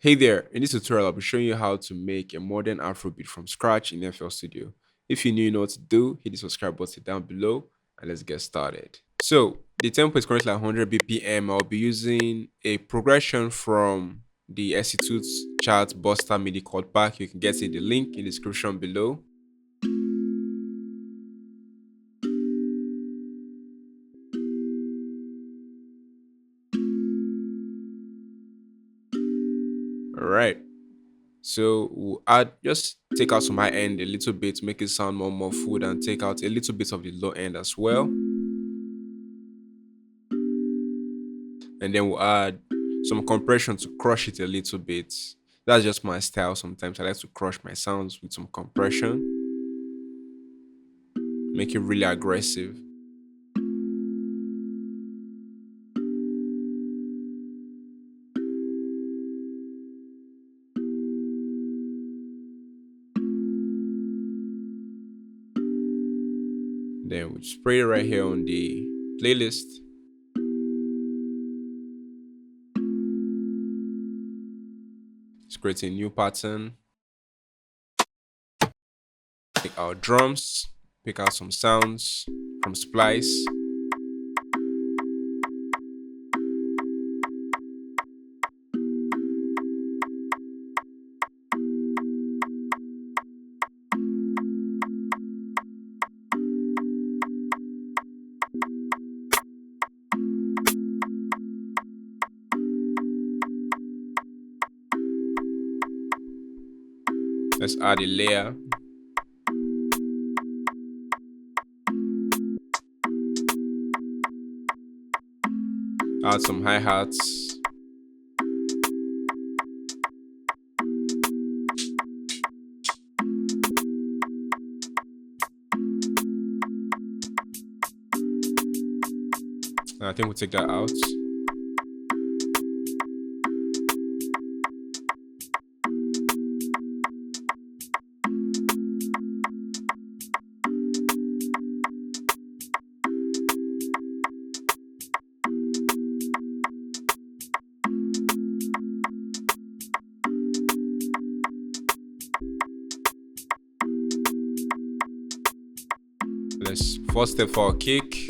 Hey there, in this tutorial I'll be showing you how to make a modern afrobeat from scratch in FL Studio. If you know what to do, hit the subscribe button down below and let's get started. So the tempo is currently at 100 BPM. I'll be using a progression from the SC2's chart Buster MIDI chord pack. You can get the link in the description below. Alright. So we'll add just take out some high end a little bit to make it sound more muffled and take out a little bit of the low end as well. And then we'll add some compression to crush it a little bit. That's just my style. Sometimes I like to crush my sounds with some compression, make it really aggressive. Then we spray it right here on the playlist. Let's create a new pattern. Take our drums, pick out some sounds from Splice. Let's add a layer. Add some hi-hats. And I think we'll take that out. Let's first step for our kick.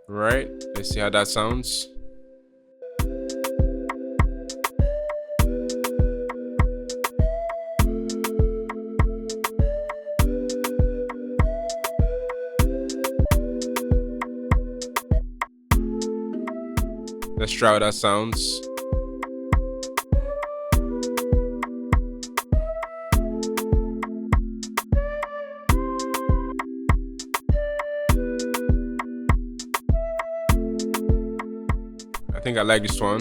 Right, let's see how that sounds. Let's try how that sounds. I think I like this one.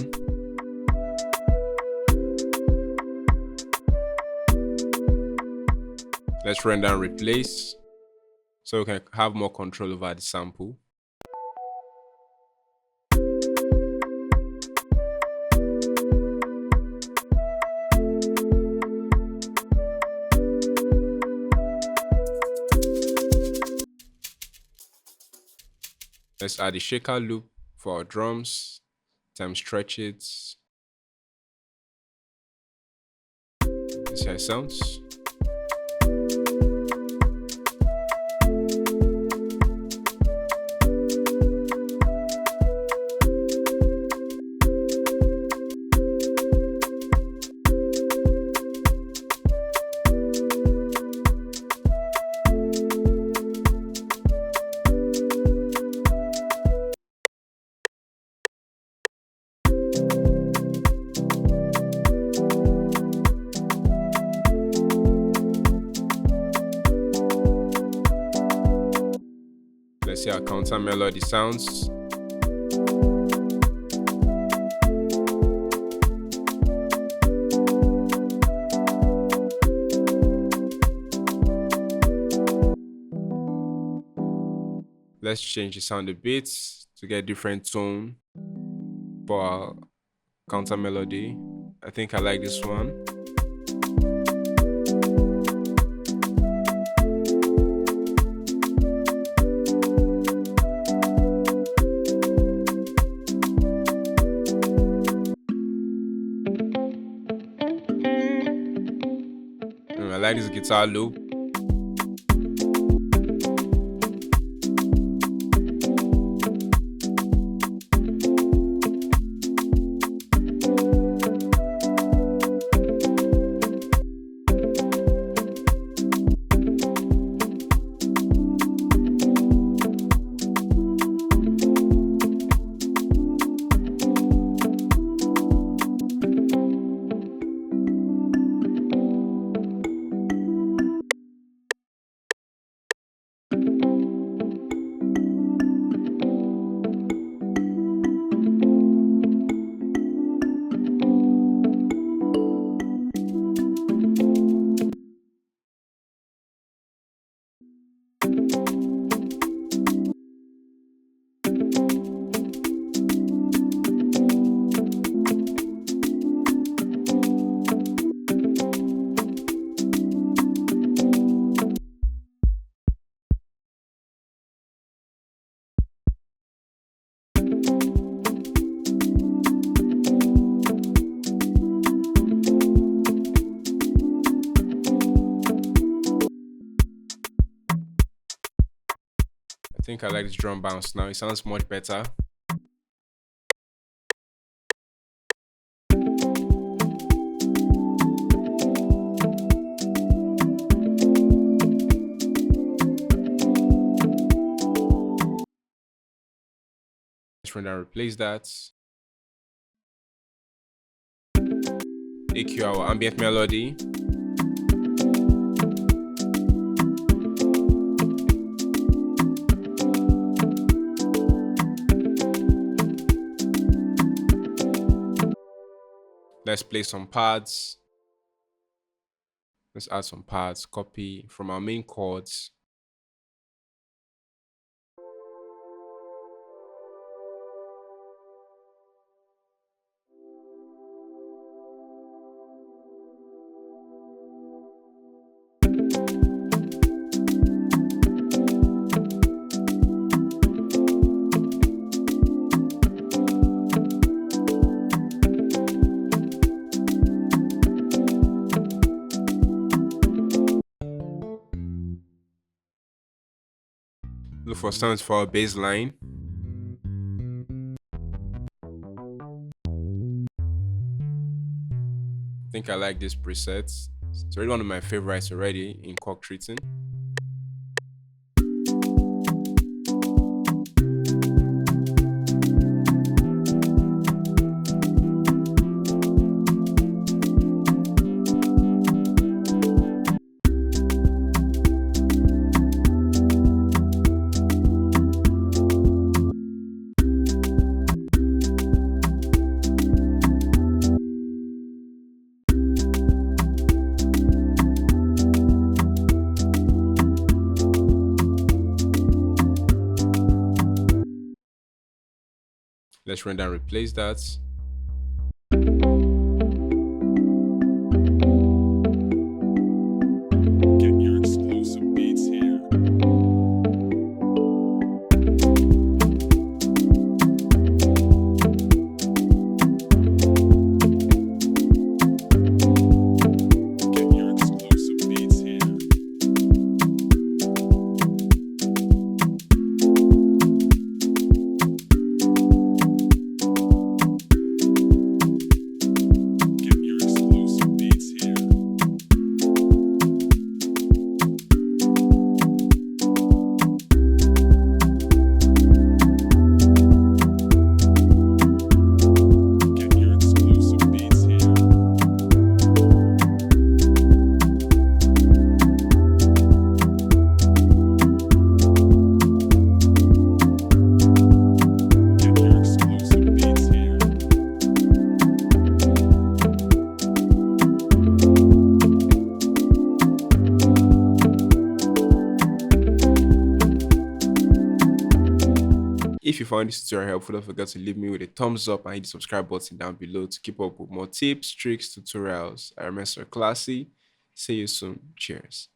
Let's render and replace so we can have more control over the sample. Let's add a shaker loop for our drums. Time stretch it. This is how it sounds. Let's see how counter melody sounds. Let's change the sound a bit to get different tone for our counter melody. I think I like this one. I like this guitar loop. I think I like this drum bounce now. It sounds much better. Let's run and replace that. EQ our ambient melody. Let's play some pads. Let's add some pads, copy from our main chords. Look for sounds for our bass line. I think I like this preset. It's already one of my favorites already in cork treating. Let's run down and replace that. Get your exclusive beats here. Get your exclusive beats here. If you found this tutorial helpful, don't forget to leave me with a thumbs up and hit the subscribe button down below to keep up with more tips, tricks, tutorials. I remain so classy. See you soon. Cheers.